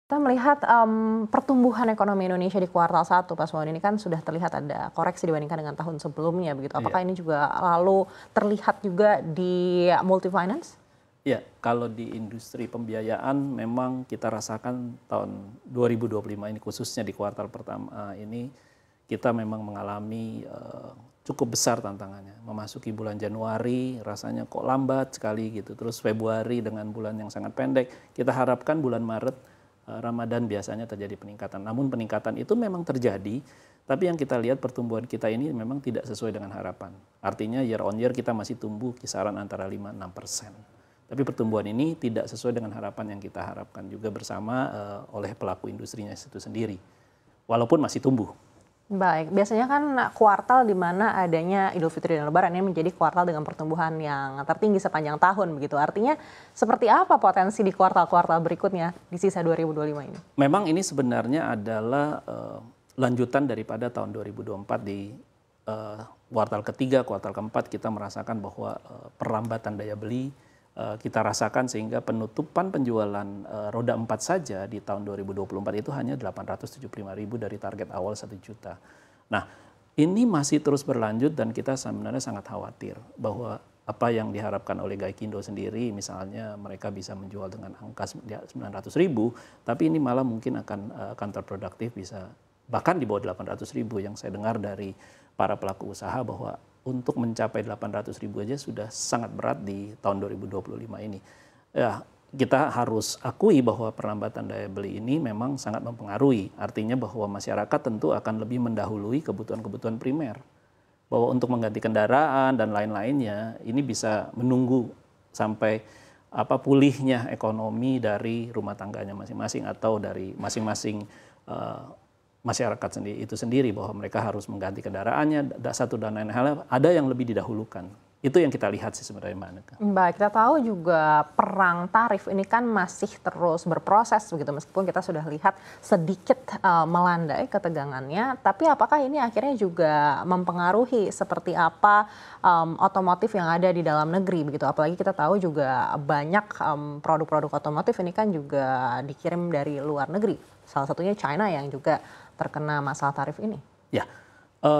Kita melihat, pertumbuhan ekonomi Indonesia di kuartal 1 Pak Suwandi ini kan sudah terlihat ada koreksi dibandingkan dengan tahun sebelumnya begitu. Iya. Apakah ini juga lalu terlihat juga di multi-finance? Ya, kalau di industri pembiayaan memang kita rasakan tahun 2025 ini khususnya di kuartal pertama ini kita memang mengalami cukup besar tantangannya. Memasuki bulan Januari rasanya kok lambat sekali gitu. Terus Februari dengan bulan yang sangat pendek. Kita harapkan bulan Maret Ramadan biasanya terjadi peningkatan. Namun peningkatan itu memang terjadi, tapi yang kita lihat pertumbuhan kita ini memang tidak sesuai dengan harapan. Artinya year on year kita masih tumbuh kisaran antara 5-6%. Tapi pertumbuhan ini tidak sesuai dengan harapan yang kita harapkan juga bersama oleh pelaku industrinya itu sendiri. Walaupun masih tumbuh. Baik, biasanya kan kuartal di mana adanya Idul Fitri dan Lebaran ini menjadi kuartal dengan pertumbuhan yang tertinggi sepanjang tahun begitu. Artinya seperti apa potensi di kuartal-kuartal berikutnya di sisa 2025 ini? Memang ini sebenarnya adalah lanjutan daripada tahun 2024 di kuartal ketiga, kuartal keempat kita merasakan bahwa perlambatan daya beli kita rasakan sehingga penutupan penjualan roda 4 saja di tahun 2024 itu hanya 875.000 dari target awal 1 juta. Nah, ini masih terus berlanjut dan kita sebenarnya sangat khawatir bahwa apa yang diharapkan oleh Gaikindo sendiri, misalnya mereka bisa menjual dengan angka 900.000, tapi ini malah mungkin akan counterproductive, bisa bahkan di bawah 800.000 yang saya dengar dari para pelaku usaha bahwa untuk mencapai 800.000 aja sudah sangat berat di tahun 2025 ini. Ya, kita harus akui bahwa perlambatan daya beli ini memang sangat mempengaruhi. Artinya bahwa masyarakat tentu akan lebih mendahului kebutuhan-kebutuhan primer. Bahwa untuk mengganti kendaraan dan lain-lainnya ini bisa menunggu sampai pulihnya ekonomi dari rumah tangganya masing-masing atau dari masing-masing masyarakat itu sendiri bahwa mereka harus mengganti kendaraannya, satu dan lain hal, ada yang lebih didahulukan. Itu yang kita lihat sih sebenarnya, Mbak Aneka. Baik, kita tahu juga perang tarif ini kan masih terus berproses begitu, meskipun kita sudah lihat sedikit melandai ketegangannya, tapi apakah ini akhirnya juga mempengaruhi seperti apa otomotif yang ada di dalam negeri begitu? Apalagi kita tahu juga banyak produk-produk otomotif ini kan juga dikirim dari luar negeri, salah satunya China yang juga terkena masalah tarif ini. Ya,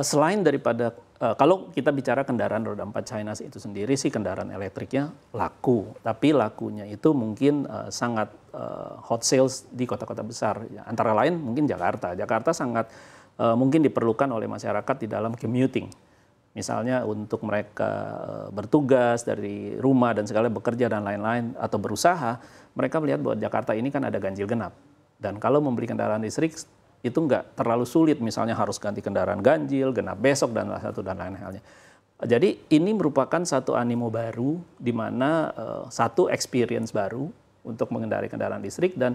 selain daripada kalau kita bicara kendaraan roda 4 China itu sendiri sih kendaraan elektriknya laku, tapi lakunya itu mungkin sangat hot sales di kota-kota besar. Antara lain mungkin Jakarta. Jakarta sangat mungkin diperlukan oleh masyarakat di dalam commuting. Misalnya untuk mereka bertugas dari rumah dan segala bekerja dan lain-lain atau berusaha, mereka melihat bahwa Jakarta ini kan ada ganjil genap. Dan kalau membeli kendaraan listrik itu nggak terlalu sulit, misalnya harus ganti kendaraan ganjil, genap besok, dan satu dan lain halnya. Jadi ini merupakan satu animo baru, di mana satu experience baru untuk mengendarai kendaraan listrik, dan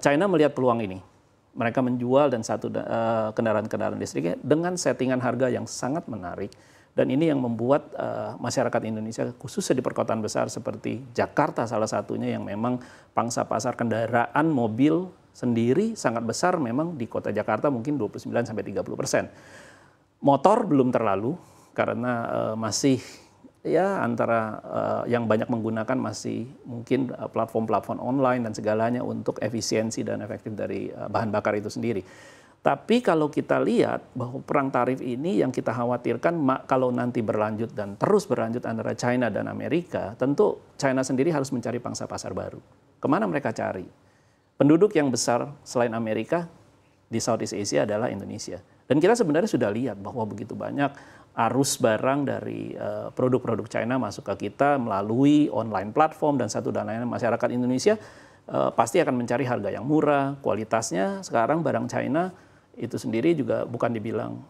China melihat peluang ini. Mereka menjual dan satu kendaraan-kendaraan listriknya dengan settingan harga yang sangat menarik, dan ini yang membuat masyarakat Indonesia, khususnya di perkotaan besar seperti Jakarta salah satunya, yang memang pangsa pasar kendaraan mobil sendiri sangat besar, memang di kota Jakarta mungkin 29-30%. Motor belum terlalu, karena masih ya antara yang banyak menggunakan masih mungkin platform-platform online dan segalanya untuk efisiensi dan efektif dari bahan bakar itu sendiri. Tapi kalau kita lihat bahwa perang tarif ini yang kita khawatirkan kalau nanti berlanjut dan terus berlanjut antara China dan Amerika, tentu China sendiri harus mencari pangsa pasar baru. Kemana mereka cari? Penduduk yang besar selain Amerika di Southeast Asia adalah Indonesia. Dan kita sebenarnya sudah lihat bahwa begitu banyak arus barang dari produk-produk China masuk ke kita melalui online platform dan satu dan lain. Masyarakat Indonesia pasti akan mencari harga yang murah, kualitasnya sekarang barang China itu sendiri juga bukan dibilang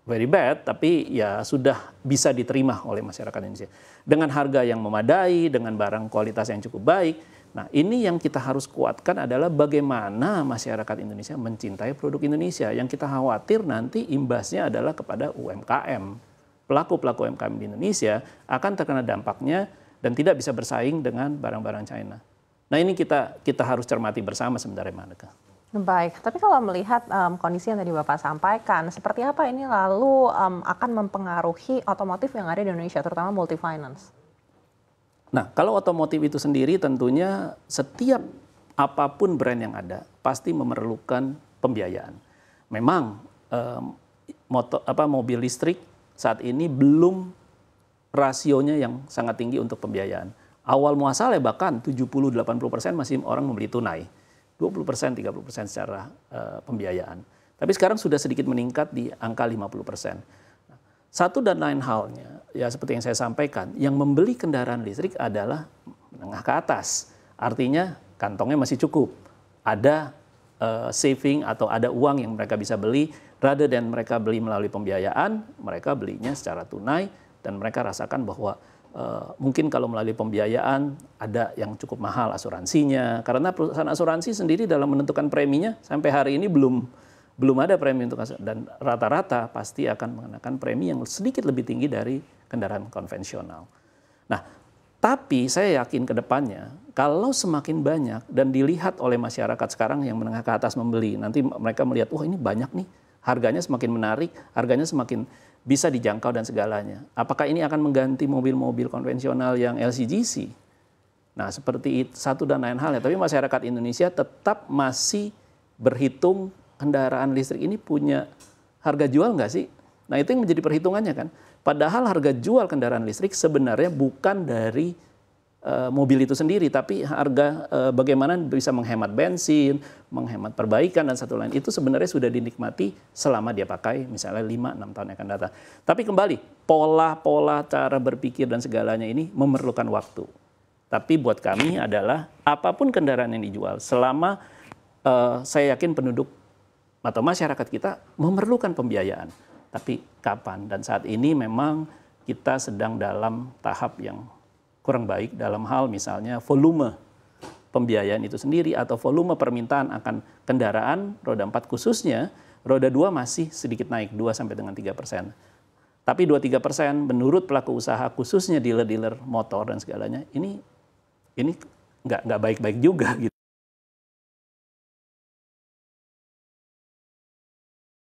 very bad, tapi ya sudah bisa diterima oleh masyarakat Indonesia. Dengan harga yang memadai, dengan barang kualitas yang cukup baik. Nah, ini yang kita harus kuatkan adalah bagaimana masyarakat Indonesia mencintai produk Indonesia. Yang kita khawatir nanti imbasnya adalah kepada UMKM. Pelaku-pelaku UMKM di Indonesia akan terkena dampaknya dan tidak bisa bersaing dengan barang-barang China. Nah, ini kita harus cermati bersama sebenarnya, Maneka. Baik, tapi kalau melihat kondisi yang tadi Bapak sampaikan, seperti apa ini lalu akan mempengaruhi otomotif yang ada di Indonesia, terutama multi-finance? Nah, kalau otomotif itu sendiri tentunya setiap apapun brand yang ada pasti memerlukan pembiayaan. Memang mobil listrik saat ini belum rasionya yang sangat tinggi untuk pembiayaan. Awal muasalnya bahkan 70-80% masih orang membeli tunai. 20%, 30% secara pembiayaan. Tapi sekarang sudah sedikit meningkat di angka 50%. Satu dan lain halnya, ya seperti yang saya sampaikan, yang membeli kendaraan listrik adalah menengah ke atas. Artinya kantongnya masih cukup. Ada saving atau ada uang yang mereka bisa beli, rather than mereka beli melalui pembiayaan, mereka belinya secara tunai, dan mereka rasakan bahwa mungkin kalau melalui pembiayaan ada yang cukup mahal asuransinya, karena perusahaan asuransi sendiri dalam menentukan preminya sampai hari ini belum ada premi untuk dan rata-rata pasti akan mengenakan premi yang sedikit lebih tinggi dari kendaraan konvensional. Nah, tapi saya yakin ke depannya kalau semakin banyak dan dilihat oleh masyarakat sekarang yang menengah ke atas membeli, nanti mereka melihat, wah ini banyak nih, harganya semakin menarik, harganya semakin bisa dijangkau dan segalanya. Apakah ini akan mengganti mobil-mobil konvensional yang LCGC? Nah, seperti itu, satu dan lain halnya. Tapi masyarakat Indonesia tetap masih berhitung kendaraan listrik ini punya harga jual nggak sih? Nah, itu yang menjadi perhitungannya kan. Padahal harga jual kendaraan listrik sebenarnya bukan dari mobil itu sendiri, tapi harga bagaimana bisa menghemat bensin, menghemat perbaikan, dan satu lain itu sebenarnya sudah dinikmati selama dia pakai misalnya 5-6 tahun yang akan datang. Tapi kembali, pola-pola cara berpikir dan segalanya ini memerlukan waktu. Tapi buat kami adalah apapun kendaraan yang dijual, selama saya yakin penduduk atau masyarakat kita memerlukan pembiayaan. Tapi kapan? Dan saat ini memang kita sedang dalam tahap yang kurang baik dalam hal misalnya volume pembiayaan itu sendiri atau volume permintaan akan kendaraan roda 4 khususnya, roda 2 masih sedikit naik 2-3%. Tapi 2-3% menurut pelaku usaha khususnya dealer-dealer motor dan segalanya ini nggak baik-baik juga gitu.